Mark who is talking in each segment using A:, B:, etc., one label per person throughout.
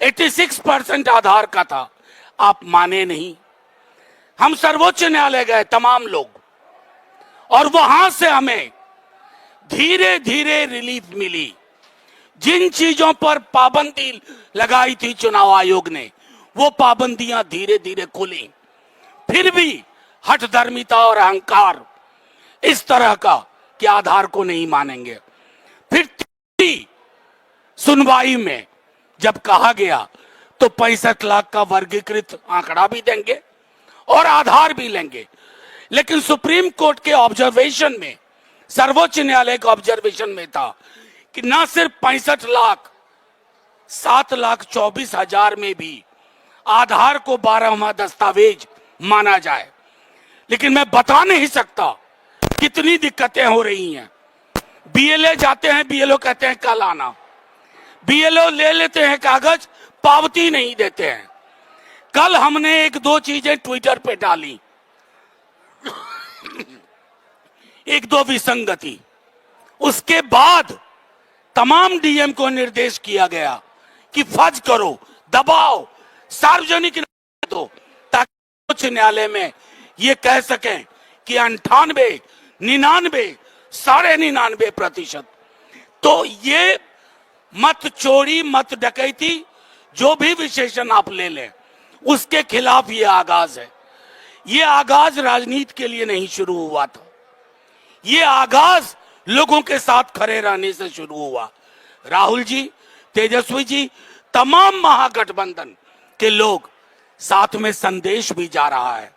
A: 86% आधार का था, आप माने नहीं। हम सर्वोच्च न्यायालय गए तमाम लोग, और वहां से हमें धीरे धीरे रिलीफ मिली। जिन चीजों पर पाबंदी लगाई थी चुनाव आयोग ने, वो पाबंदियां धीरे धीरे खुली। फिर भी हठधर्मिता और अहंकार इस तरह का कि आधार को नहीं मानेंगे। फिर सुनवाई में जब कहा गया तो 65 लाख का वर्गीकृत आंकड़ा भी देंगे और आधार भी लेंगे। लेकिन सुप्रीम कोर्ट के ऑब्जर्वेशन में, सर्वोच्च न्यायालय के ऑब्जर्वेशन में था कि ना सिर्फ 65 लाख, 7,24,000 में भी आधार को 12वां दस्तावेज माना जाए। लेकिन मैं बता नहीं सकता कितनी दिक्कतें हो रही हैं। बीएलए जाते हैं, बीएलओ कहते हैं कल आना, बीएलओ ले लेते हैं कागज, पावती नहीं देते हैं। कल हमने एक दो चीजें ट्विटर पे डाली, एक दो विसंगति। उसके बाद तमाम डीएम को निर्देश किया गया कि फर्ज करो, दबाओ, सार्वजनिक दो, ताकि उच्च न्यायालय में ये कह सकें कि 98, 99, 99.5%। तो ये मत चोरी, मत डकैती, जो भी विशेषण आप ले लें, उसके खिलाफ ये आगाज है। ये आगाज राजनीति के लिए नहीं शुरू हुआ था, ये आगाज लोगों के साथ खड़े रहने से शुरू हुआ। राहुल जी, तेजस्वी जी, तमाम महागठबंधन के लोग साथ में संदेश भी जा रहा है।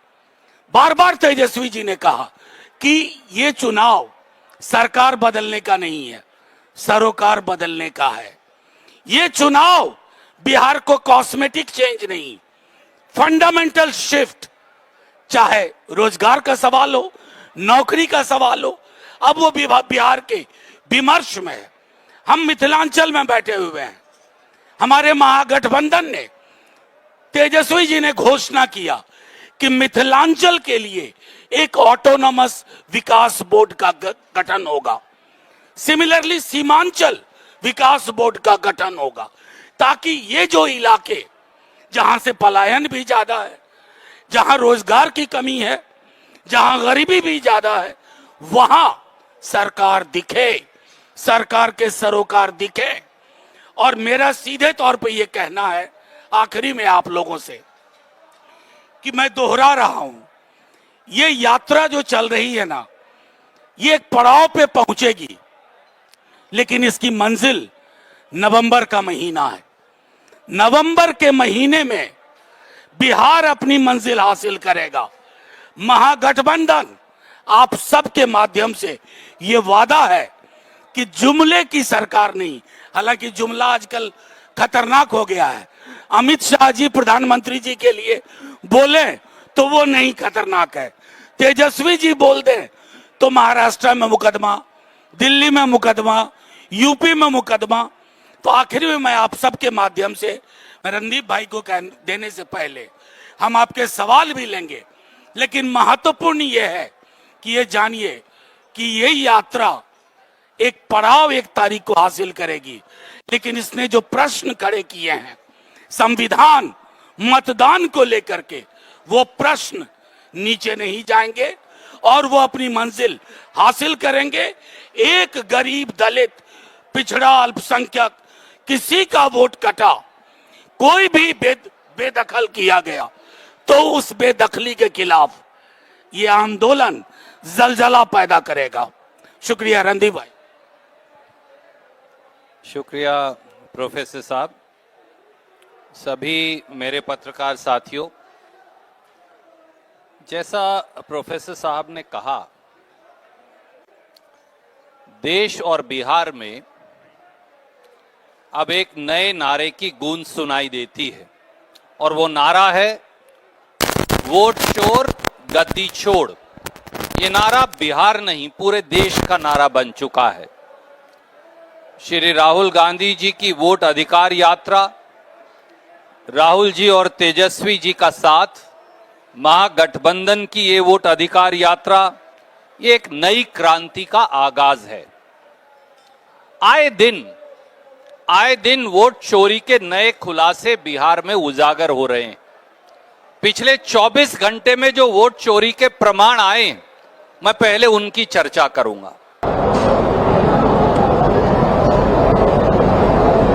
A: बार बार तेजस्वी जी ने कहा कि ये चुनाव सरकार बदलने का नहीं है, सरोकार बदलने का है। ये चुनाव बिहार को कॉस्मेटिक चेंज नहीं, फंडामेंटल शिफ्ट, चाहे रोजगार का सवाल हो, नौकरी का सवाल हो, अब वो बिहार के विमर्श में है। हम मिथिलांचल में बैठे हुए हैं, हमारे महागठबंधन ने, तेजस्वी जी ने घोषणा किया कि मिथिलांचल के लिए एक ऑटोनोमस विकास बोर्ड का गठन होगा। सिमिलरली सीमांचल विकास बोर्ड का गठन होगा, ताकि ये जो इलाके जहां से पलायन भी ज्यादा है, जहां रोजगार की कमी है, जहां गरीबी भी ज्यादा है, वहां सरकार दिखे, सरकार के सरोकार दिखे। और मेरा सीधे तौर पे ये कहना है आखिरी में आप लोगों से कि मैं दोहरा रहा हूं, ये यात्रा जो चल रही है ना, ये एक पड़ाव पे पहुंचेगी, लेकिन इसकी मंजिल नवंबर का महीना है। नवंबर के महीने में बिहार अपनी मंजिल हासिल करेगा। महागठबंधन आप सबके माध्यम से ये वादा है कि जुमले की सरकार नहीं, हालांकि जुमला आजकल खतरनाक हो गया है। अमित शाह जी प्रधानमंत्री जी के लिए बोले तो वो नहीं खतरनाक है, तेजस्वी जी बोल दें तो महाराष्ट्र में मुकदमा, दिल्ली में मुकदमा, यूपी में मुकदमा। तो आखिर में मैं आप सबके माध्यम से, रणदीप भाई को देने से पहले हम आपके सवाल भी लेंगे, लेकिन महत्वपूर्ण यह है कि ये जानिए कि ये यात्रा एक पड़ाव, एक तारीख को हासिल करेगी। लेकिन इसने जो प्रश्न खड़े किए हैं संविधान, मतदान को लेकर के, वो प्रश्न नीचे नहीं जाएंगे और वो अपनी मंजिल हासिल करेंगे। एक गरीब, दलित, पिछड़ा, अल्पसंख्यक, किसी का वोट कटा, कोई भी बेदखल किया गया, तो उस बेदखली के खिलाफ ये आंदोलन जलजला पैदा करेगा। शुक्रिया रणदीप भाई।
B: शुक्रिया प्रोफेसर साहब। सभी मेरे पत्रकार साथियों, जैसा प्रोफेसर साहब ने कहा, देश और बिहार में अब एक नए नारे की गूंज सुनाई देती है, और वो नारा है वोट चोर गद्दी छोड़। ये नारा बिहार नहीं, पूरे देश का नारा बन चुका है। श्री राहुल गांधी जी की वोट अधिकार यात्रा, राहुल जी और तेजस्वी जी का साथ, महागठबंधन की ये वोट अधिकार यात्रा, ये एक नई क्रांति का आगाज है। आए दिन आए दिन वोट चोरी के नए खुलासे बिहार में उजागर हो रहे हैं। पिछले 24 घंटे में जो वोट चोरी के प्रमाण आए, मैं पहले उनकी चर्चा करूंगा।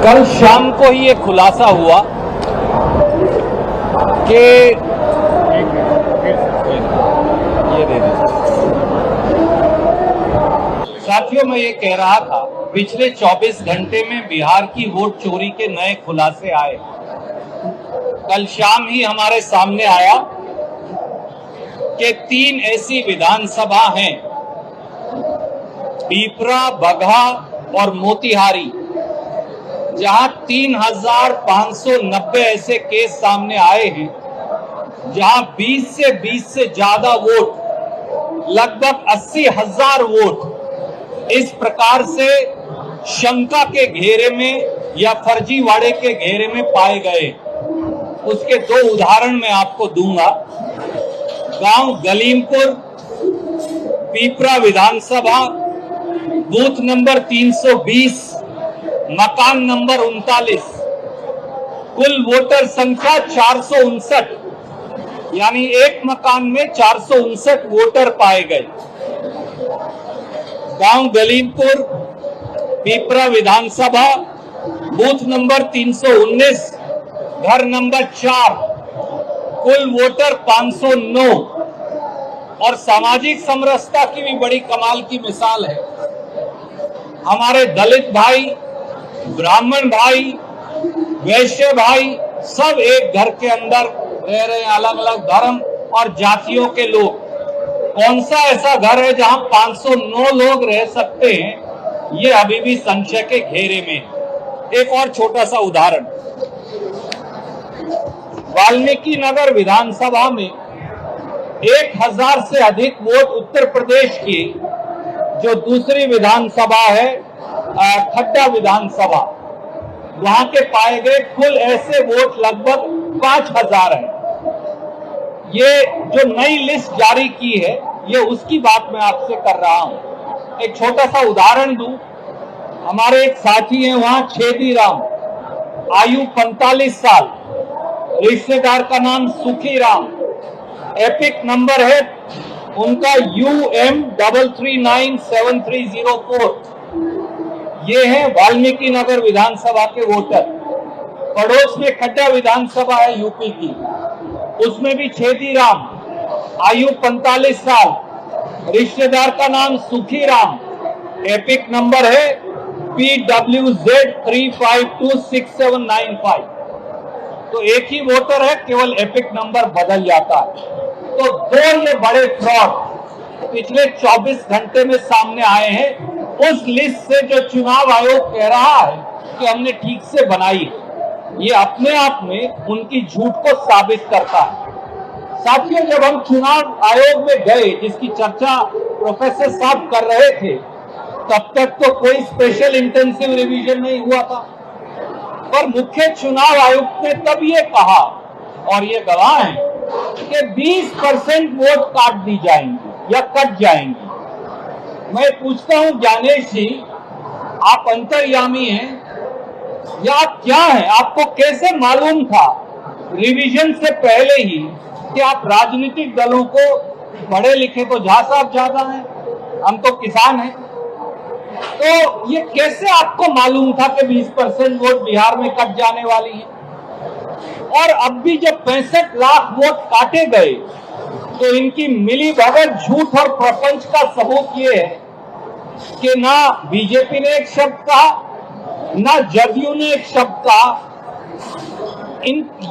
B: कल शाम को ही ये खुलासा हुआ कि ये दे दीजिए। साथियों, मैं ये कह रहा था, पिछले 24 घंटे में बिहार की वोट चोरी के नए खुलासे आए। कल शाम ही हमारे सामने आया कि 3 ऐसी विधानसभा हैं, पीपरा, बगहा और मोतिहारी, जहां 3590 ऐसे केस सामने आए हैं, जहां 20 से ज्यादा वोट, लगभग 80,000 वोट इस प्रकार से शंका के घेरे में या फर्जीवाड़े के घेरे में पाए गए। उसके 2 उदाहरण मैं आपको दूंगा। गांव गलीमपुर, पीपरा विधानसभा, बूथ नंबर 320, मकान नंबर 39, कुल वोटर संख्या 459, यानी एक मकान में 459 वोटर पाए गए। गांव गलीमपुर, पीपरा विधानसभा, बूथ नंबर 319, घर नंबर 4, कुल वोटर 509। और सामाजिक समरसता की भी बड़ी कमाल की मिसाल है। हमारे दलित भाई, ब्राह्मण भाई, वैश्य भाई सब एक घर के अंदर रह रहे हैं, अलग अलग धर्म और जातियों के लोग। कौन सा ऐसा घर है जहां 509 लोग रह सकते हैं, ये अभी भी संशय के घेरे में। एक और छोटा सा उदाहरण, वाल्मीकि नगर विधानसभा में 1000 से अधिक वोट उत्तर प्रदेश की जो दूसरी विधानसभा है, खड्डा विधानसभा, वहां के पाए गए कुल ऐसे वोट लगभग 5000 हैं। ये जो नई लिस्ट जारी की है, ये उसकी बात मैं आपसे कर रहा हूं। एक छोटा सा उदाहरण दूं, हमारे एक साथी हैं वहां, छेदीराम, आयु 45 साल, रिश्तेदार का नाम सुखीराम, एपिक नंबर है उनका UM3397304। ये है वाल्मीकि नगर विधानसभा के वोटर। पड़ोस में खड्डा विधानसभा है यूपी की, उसमें भी छेदीराम, आयु 45 साल, रिश्तेदार का नाम सुखीराम, एपिक नंबर है PWZ3526795। तो एक ही वोटर है, केवल एपिक नंबर बदल जाता है। तो 2 ये बड़े फ्रॉड पिछले 24 घंटे में सामने आए हैं, उस लिस्ट से जो चुनाव आयोग कह रहा है कि हमने ठीक से बनाई। ये अपने आप में उनकी झूठ को साबित करता है। साथियों, जब हम चुनाव आयोग में गए, जिसकी चर्चा प्रोफेसर साहब कर रहे थे, तब तक तो कोई स्पेशल इंटेंसिव रिवीजन नहीं हुआ था। पर मुख्य चुनाव आयुक्त ने तब ये कहा, और ये गवाह है, कि 20% वोट काट दी जाएंगी या कट जाएंगी। मैं पूछता हूं ज्ञानेश जी, आप अंतर्यामी हैं या आप क्या हैं? आपको कैसे मालूम था रिवीजन से पहले ही कि आप राजनीतिक दलों को, पढ़े लिखे तो झा साहब ज्यादा हैं, हम तो किसान हैं, तो ये कैसे आपको मालूम था कि 20% वोट बिहार में कट जाने वाली है? और अब भी जब 65 लाख वोट काटे गए, तो इनकी मिली भगत, झूठ और प्रपंच का सबूत ये है कि ना बीजेपी ने एक शब्द कहा, ना जदयू ने एक शब्द कहा।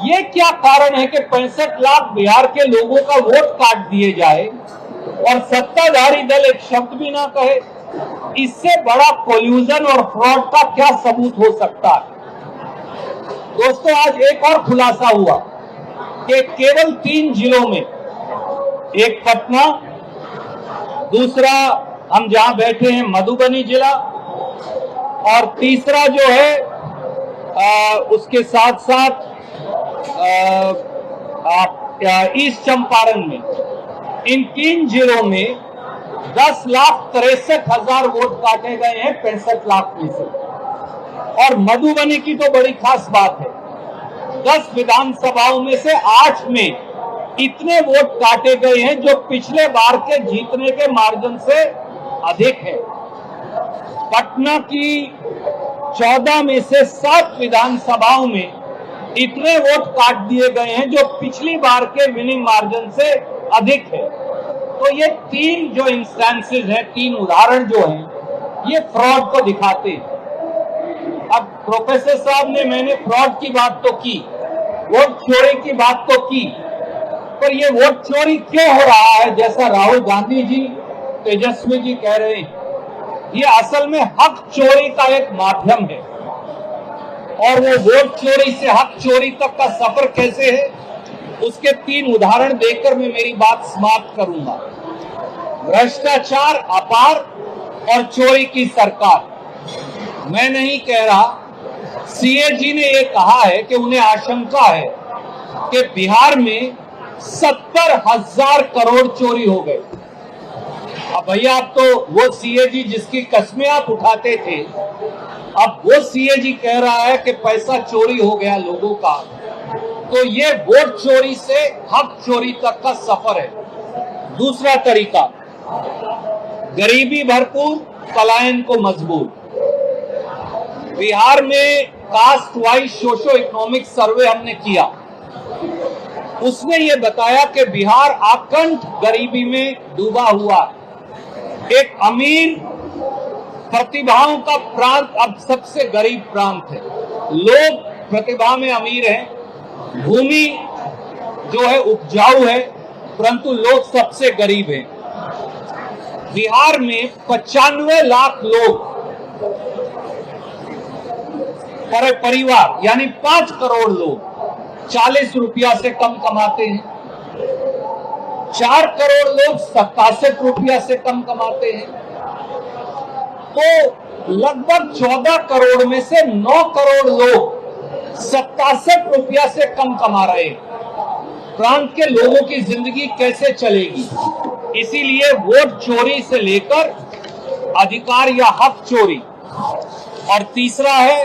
B: ये क्या कारण है कि 65 लाख बिहार के लोगों का वोट काट दिए जाए और सत्ताधारी दल एक शब्द भी ना कहे? इससे बड़ा कोल्यूजन और फ्रॉड का क्या सबूत हो सकता है? दोस्तों, आज एक और खुलासा हुआ कि केवल 3 जिलों में, एक पटना, दूसरा हम जहां बैठे हैं मधुबनी जिला, और तीसरा जो है उसके साथ साथ ईस्ट चंपारण में, इन 3 जिलों में 10,63,000 वोट काटे गए हैं 65 लाख में से।
C: और मधुबनी की तो बड़ी खास बात है, 10 विधानसभाओं में से 8 में इतने वोट काटे गए हैं जो पिछले बार के जीतने के मार्जिन से अधिक है। पटना की 14 में से 7 विधानसभाओं में इतने वोट काट दिए गए हैं जो पिछली बार के विनिंग मार्जिन से अधिक है। तो ये 3 जो इंस्टेंसेस हैं, 3 उदाहरण जो हैं, ये फ्रॉड को दिखाते हैं। अब प्रोफेसर साहब ने, मैंने फ्रॉड की बात तो की, वोट चोरी की बात तो की, पर ये वोट चोरी क्यों हो रहा है, जैसा राहुल गांधी जी, तेजस्वी जी कह रहे हैं, ये असल में हक चोरी का एक माध्यम है। और वो वोट चोरी से हक चोरी तक का सफर कैसे है, उसके 3 उदाहरण देकर मैं मेरी बात समाप्त करूंगा। भ्रष्टाचार अपार और चोरी की सरकार। मैं नहीं कह रहा, सीएजी ने ये कहा है कि उन्हें आशंका है कि बिहार में 70,000 करोड़ चोरी हो गए। अब भैया, आप तो वो सीएजी जिसकी कस्में आप उठाते थे, अब वो सीएजी कह रहा है कि पैसा चोरी हो गया लोगों का। तो ये वोट चोरी से हक चोरी तक का सफर है। दूसरा तरीका, गरीबी भरपूर, पलायन को मजबूर। बिहार में caste wise socio economic survey हमने किया, उसने ये बताया कि बिहार आकंठ गरीबी में डूबा हुआ है। एक अमीर प्रतिभाओं का प्रांत अब सबसे गरीब प्रांत है। लोग प्रतिभा में अमीर हैं, भूमि जो है उपजाऊ है, परंतु लोग सबसे गरीब हैं। बिहार में 95 लाख लोग पर परिवार, यानी 5 करोड़ लोग 40 रुपया से कम कमाते हैं। 4 करोड़ लोग 67 रुपया से कम कमाते हैं। तो लगभग 14 करोड़ में से 9 करोड़ लोग 67 रुपया से कम कमा रहे हैं। प्रांत के लोगों की जिंदगी कैसे चलेगी? इसीलिए वोट चोरी से लेकर अधिकार या हक चोरी। और तीसरा है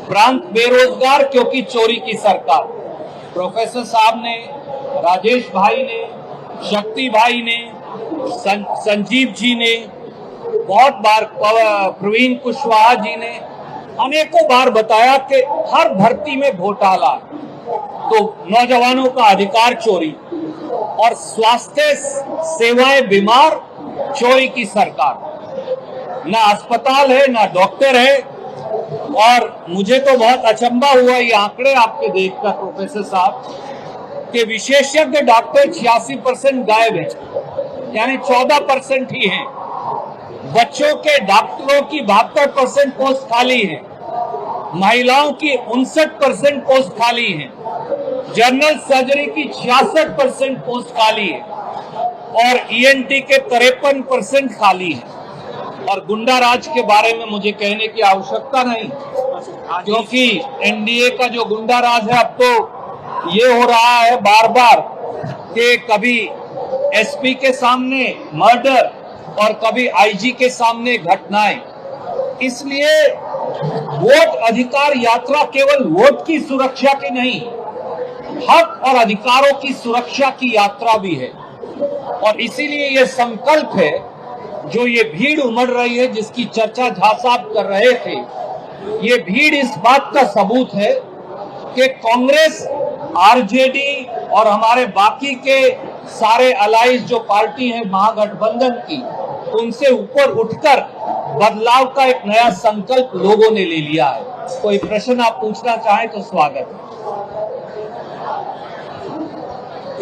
C: प्रांत बेरोजगार क्योंकि चोरी की सरकार। प्रोफेसर साहब ने, राजेश भाई ने, शक्ति भाई ने, संजीव जी ने, बहुत बार प्रवीण कुशवाहा जी ने अनेकों बार बताया कि हर भर्ती में घोटाला, तो नौजवानों का अधिकार चोरी, और स्वास्थ्य सेवाएं बीमार, चोरी की सरकार। ना अस्पताल है, ना डॉक्टर है। और मुझे तो बहुत अचंभा हुआ ये आंकड़े आपके देखकर प्रोफेसर साहब, कि विशेषज्ञ डॉक्टर 86% गायब है, यानी 14% ही हैं। बच्चों के डॉक्टरों की 72% पोस्ट खाली है, महिलाओं की 59% पोस्ट खाली है, जनरल सर्जरी की 66% पोस्ट खाली है, और ईएनटी के 53% खाली है। और गुंडा राज के बारे में मुझे कहने की आवश्यकता नहीं, क्योंकि एनडीए का जो गुंडा राज है, अब तो ये हो रहा है बार बार कि कभी एसपी के सामने मर्डर और कभी आईजी के सामने घटनाएं। इसलिए वोट अधिकार यात्रा केवल वोट की सुरक्षा की नहीं, हक और अधिकारों की सुरक्षा की यात्रा भी है। और इसीलिए ये संकल्प है, जो ये भीड़ उमड़ रही है, जिसकी चर्चा झा साहब कर रहे थे, ये भीड़ इस बात का सबूत है कि कांग्रेस, आरजेडी और हमारे बाकी के सारे अलाइज जो पार्टी है महागठबंधन की, उनसे ऊपर उठकर बदलाव का एक नया संकल्प लोगों ने ले लिया है। कोई प्रश्न आप पूछना चाहें तो स्वागत है।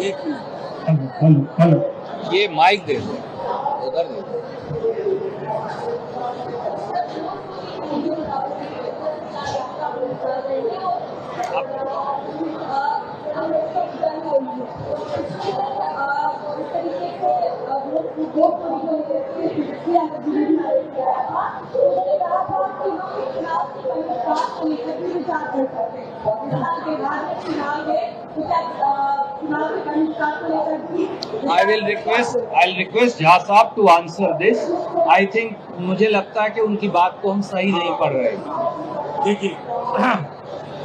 C: एक मिनट, ये माइक दे दो, उधर दे दो। I'll request Jha साहब to answer this. I think मुझे लगता है कि उनकी बात को हम सही नहीं पढ़ रहे।
A: देखिए,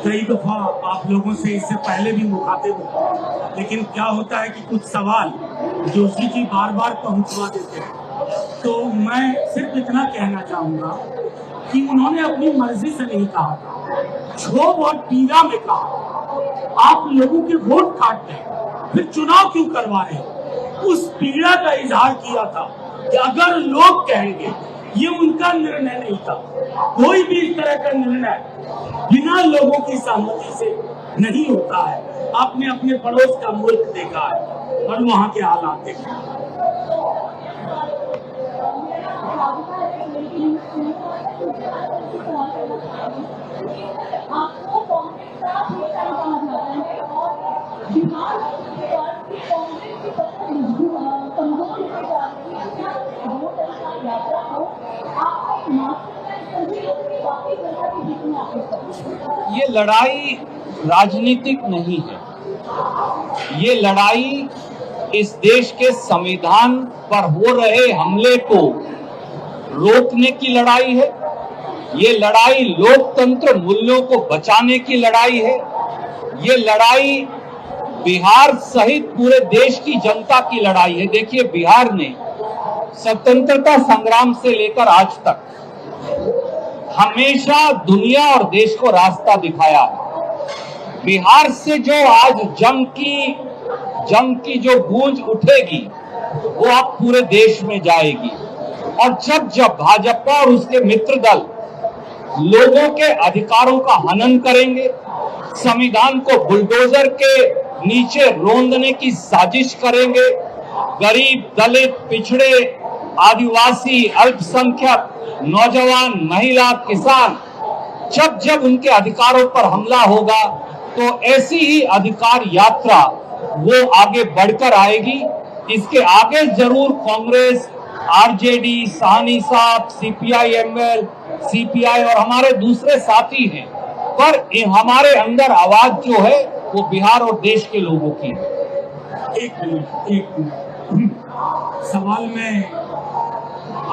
A: कई दफा आप लोगों से इससे पहले भी मुखातिब हुए, लेकिन क्या होता है कि कुछ सवाल जोशी जी बार बार पहुंचवा देते हैं। तो मैं सिर्फ इतना कहना चाहूंगा कि उन्होंने अपनी मर्जी से नहीं कहा था, क्षोभ और पीड़ा में कहा। आप लोगों के वोट काटते हैं, फिर चुनाव क्यों करवा रहे हैं? उस पीड़ा का इजहार किया था कि अगर लोग कहेंगे, ये उनका निर्णय नहीं था। कोई भी इस तरह का निर्णय बिना लोगों की सहमति से नहीं होता है। आपने अपने पड़ोस का मुल्क देखा है और वहां के हालात देखे हैं।
C: ये लड़ाई राजनीतिक नहीं है, ये लड़ाई इस देश के संविधान पर हो रहे हमले को रोकने की लड़ाई है। ये लड़ाई लोकतंत्र मूल्यों को बचाने की लड़ाई है। ये लड़ाई बिहार सहित पूरे देश की जनता की लड़ाई है। देखिए, बिहार ने स्वतंत्रता संग्राम से लेकर आज तक हमेशा दुनिया और देश को रास्ता दिखाया है। बिहार से जो आज जंग की जो गूंज उठेगी, वो अब पूरे देश में जाएगी। और जब भाजपा और उसके मित्र दल लोगों के अधिकारों का हनन करेंगे, संविधान को बुलडोजर के नीचे रोंदने की साजिश करेंगे, गरीब, दलित, पिछड़े, आदिवासी, अल्पसंख्यक, नौजवान, महिला, किसान, जब उनके अधिकारों पर हमला होगा, तो ऐसी ही अधिकार यात्रा वो आगे बढ़कर आएगी। इसके आगे जरूर कांग्रेस, आरजेडी, साहनी साहब, सीपीआई-एमएल, सीपीआई और हमारे दूसरे साथी हैं, पर हमारे अंदर आवाज जो है वो बिहार और देश के लोगों की है।
A: एक मिनट सवाल में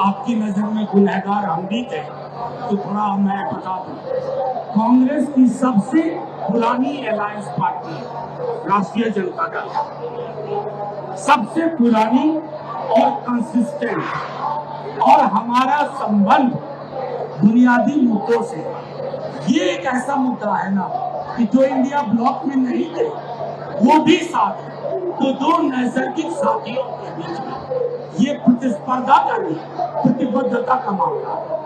A: आपकी नजर में गुनहगार हम भी थे, तो थोड़ा मैं बता दूं। कांग्रेस की सबसे पुरानी अलायंस पार्टी राष्ट्रीय जनता दल, सबसे पुरानी और कंसिस्टेंट, और हमारा संबंध बुनियादी मुद्दों से। ये एक ऐसा मुद्दा है ना कि जो इंडिया ब्लॉक में नहीं थे वो भी साथ है। तो दो नैसर्गिक साथियों के बीच में ये प्रतिस्पर्धा का नहीं, प्रतिबद्धता का मामला है।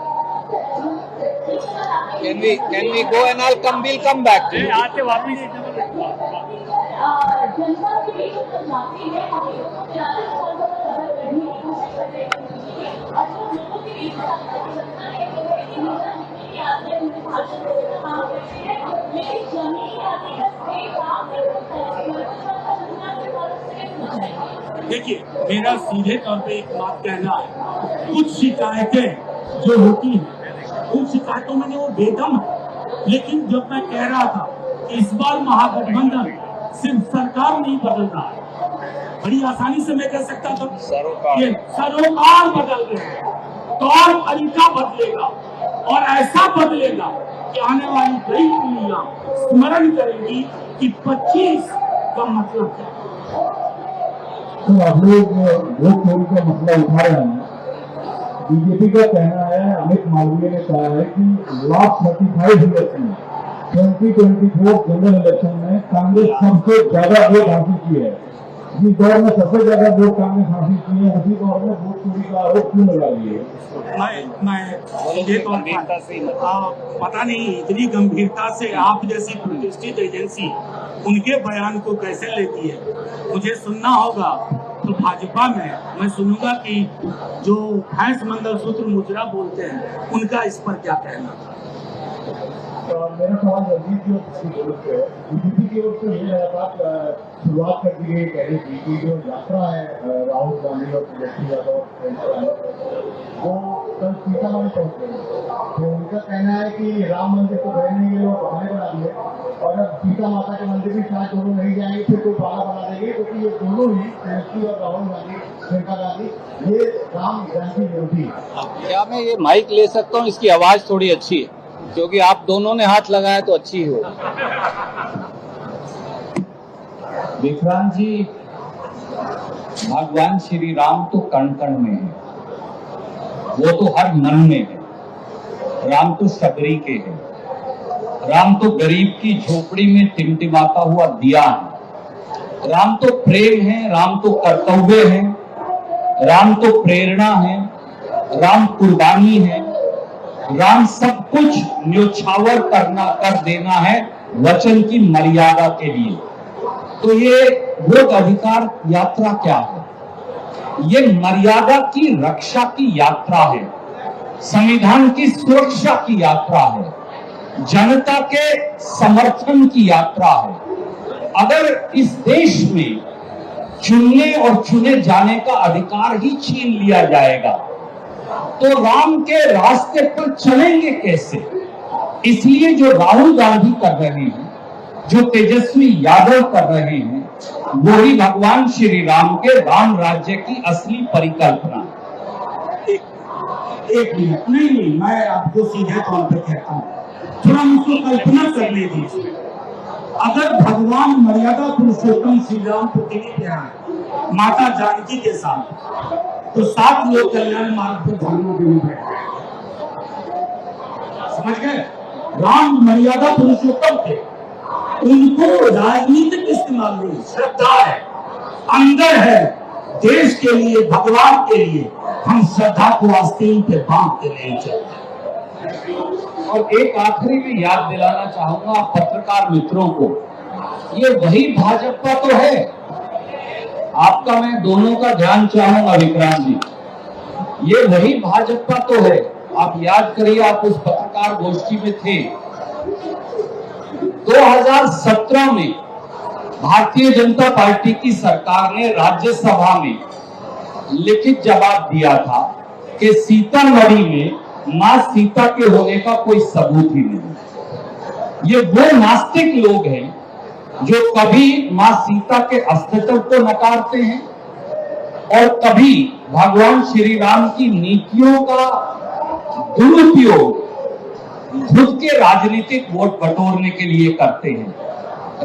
C: Can we go and we'll come back to you.
A: आते वापिस देखिए, मेरा सीधे तौर पे एक बात कहना है, कुछ शिकायतें जो होती हैं, उन शिकायतों में वो बेदम है। लेकिन जब मैं कह रहा था कि इस बार महागठबंधन सिर्फ सरकार नहीं बदल रहा है, बड़ी आसानी से मैं कह सकता था कि सरोकार बदल रहे हैं, तौर तरीका बदलेगा और ऐसा बदलेगा कि आने वाली कई पीढ़ियां स्मरण करेंगी कि 25 का मतलब है।
D: तो आप लोग वोट चोरी का मसला उठा रहे हैं। बीजेपी का कहना है, अमित मालवीय ने कहा है कि लास्ट 35 इलेक्शन 2024 जनरल इलेक्शन में कांग्रेस सबसे ज्यादा वोट हासिल की है। जिस दौर में सबसे ज्यादा वोट कांग्रेस हासिल की है, उसी दौर में वोट चोरी का आरोप क्यों लगा दिए?
A: पता नहीं इतनी गंभीरता से आप जैसी प्रतिष्ठित एजेंसी उनके बयान को कैसे लेती है। मुझे सुनना होगा तो भाजपा में मैं सुनूंगा कि जो भैंस मंगलसूत्र मुजरा बोलते हैं उनका इस पर क्या कहना था।
D: मेरा सवाल रजनीश की ओर से है। बीजेपी की ओर से ये लगातार शुरुआत कर दी गई कह रही थी कि जो यात्रा है राहुल गांधी और तेजस्वी यादव वो कल सीतामढ़ी पहुंच गई। तो उनका कहना है कि राम मंदिर को गए नहीं, ये लोग बहाने बना दिए और अब सीता माता के मंदिर भी शायद दोनों नहीं जाएंगे, फिर कोई बहाना बना देंगे, क्योंकि ये दोनों ही तेजस्वी और राहुल गांधी, प्रियंका गांधी, ये राम गांधी विरोधी है।
E: क्या मैं ये माइक ले सकता हूँ? इसकी आवाज थोड़ी अच्छी है, क्योंकि आप दोनों ने हाथ लगाया तो अच्छी ही हो।
C: विक्रांत जी, भगवान श्री राम तो कण कण में है, वो तो हर मन में है। राम तो सबरी के है, राम तो गरीब की झोपड़ी में टिमटिमाता हुआ दिया है। राम तो प्रेम है, राम तो कर्तव्य है, राम तो प्रेरणा है, राम कुर्बानी है, राम सब कुछ न्योछावर कर देना है वचन की मर्यादा के लिए। तो ये वोट अधिकार यात्रा क्या है? ये मर्यादा की रक्षा की यात्रा है, संविधान की सुरक्षा की यात्रा है, जनता के समर्थन की यात्रा है। अगर इस देश में चुनने और चुने जाने का अधिकार ही छीन लिया जाएगा तो राम के रास्ते पर चलेंगे कैसे? इसलिए जो राहुल गांधी कर रहे हैं, जो तेजस्वी यादव कर रहे हैं, वही भगवान श्री राम के राम राज्य की असली परिकल्पना।
F: एक मिनट, नहीं, मैं आपको सीधे तौर पे कहता हूँ, थोड़ा मुझको कल्पना करने दीजिए। अगर भगवान मर्यादा पुरुषोत्तम श्री राम पृथ्वी पे आए माता जानकी के साथ, तो 7 लोग कल्याण मार्ग पर धर्मों के लिए बैठे, समझ गए? राम मर्यादा पुरुषोत्तम थे, उनको राजनीतिक इस्तेमाल नहीं, श्रद्धा है, अंदर है, देश के लिए, भगवान के लिए हम श्रद्धा को आस्तीन पे बांध के नहीं चलते।
C: और एक आखिरी में याद दिलाना चाहूंगा पत्रकार मित्रों को, ये वही भाजपा तो है। आपका मैं दोनों का ध्यान चाहूंगा विक्रांत जी, ये वही भाजपा तो है। आप याद करिए, आप उस पत्रकार गोष्ठी में थे 2017 में। भारतीय जनता पार्टी की सरकार ने राज्यसभा में लिखित जवाब दिया था कि सीतामढ़ी में मां सीता के होने का कोई सबूत ही नहीं। ये वो नास्तिक लोग हैं जो कभी मां सीता के अस्तित्व को नकारते हैं और कभी भगवान श्री राम की नीतियों का दुरुपयोग खुद के राजनीतिक वोट बटोरने के लिए करते हैं।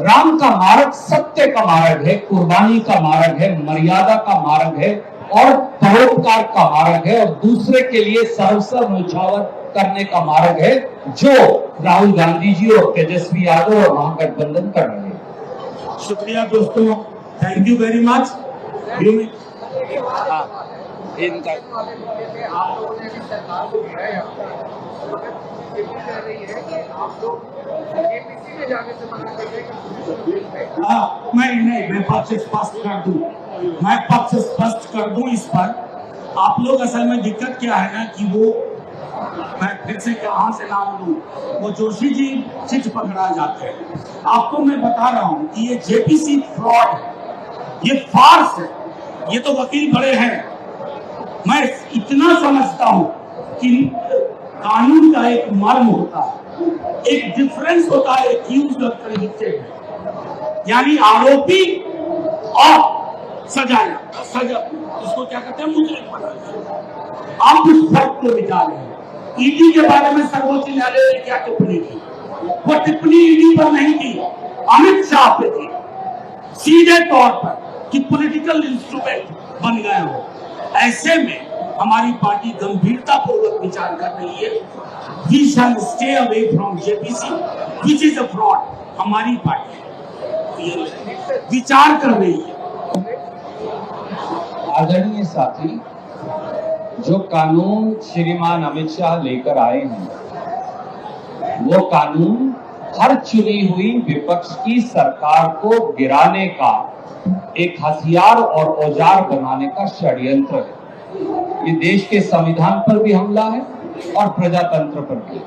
C: राम का मार्ग सत्य का मार्ग है, कुर्बानी का मार्ग है, मर्यादा का मार्ग है और परोपकार का मार्ग है, और दूसरे के लिए सर्वस्व न्योछावर करने का मार्ग है, जो राहुल गांधी जी और तेजस्वी यादव और महागठबंधन कर रहे हैं।
F: शुक्रिया दोस्तों, थैंक यू वेरी मच।
E: इनका
F: मैं पक्ष स्पष्ट कर दूं इस पर। आप लोग असल में दिक्कत क्या है ना कि वो, मैं फिर से कहां से नाम लूं, वो जोशी जी चिट पकड़ा जाते हैं। आपको मैं बता रहा हूं कि ये जेपीसी फ्रॉड है, ये फार्स है। ये तो वकील बड़े हैं, मैं इतना समझता हूं कि कानून का एक मर्म होता है, एक डिफरेंस होता है एक्यूज्ड और कन्विक्टेड, यानी आरोपी और सजा उसको क्या कहते हैं, मुजरिम बनाना। आप उस फर्क को विचार रहे हैं। ईडी के बारे में सर्वोच्च न्यायालय ने क्या टिप्पणी की? वो टिप्पणी ईडी पर नहीं थी, अमित शाह पे थी, सीधे तौर पर कि पॉलिटिकल इंस्ट्रूमेंट बन गए हो। ऐसे में हमारी पार्टी गंभीरता पूर्वक विचार कर रही है। We shall stay away from JPC which is a fraud. हमारी पार्टी विचार कर रही है।
C: आदरणीय साथी, जो कानून श्रीमान अमित शाह लेकर आए हैं, वो कानून हर चुनी हुई विपक्ष की सरकार को गिराने का एक हथियार और औजार बनाने का षड्यंत्र है। ये देश के संविधान पर भी हमला है और प्रजातंत्र पर भी।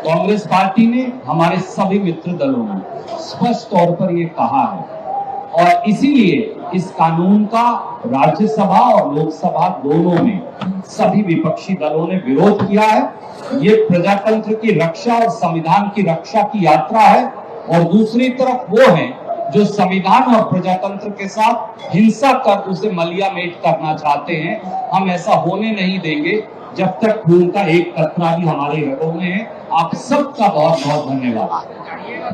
C: कांग्रेस पार्टी ने, हमारे सभी मित्र दलों ने स्पष्ट तौर पर ये कहा है और इसीलिए इस कानून का राज्यसभा और लोकसभा दोनों में सभी विपक्षी दलों ने विरोध किया है। ये प्रजातंत्र की रक्षा और संविधान की रक्षा की यात्रा है और दूसरी तरफ वो हैं जो संविधान और प्रजातंत्र के साथ हिंसा कर उसे मलियामेट करना चाहते हैं। हम ऐसा होने नहीं देंगे जब तक खून का एक कतरा भी हमारे हकों में है। आप सबका बहुत बहुत धन्यवाद।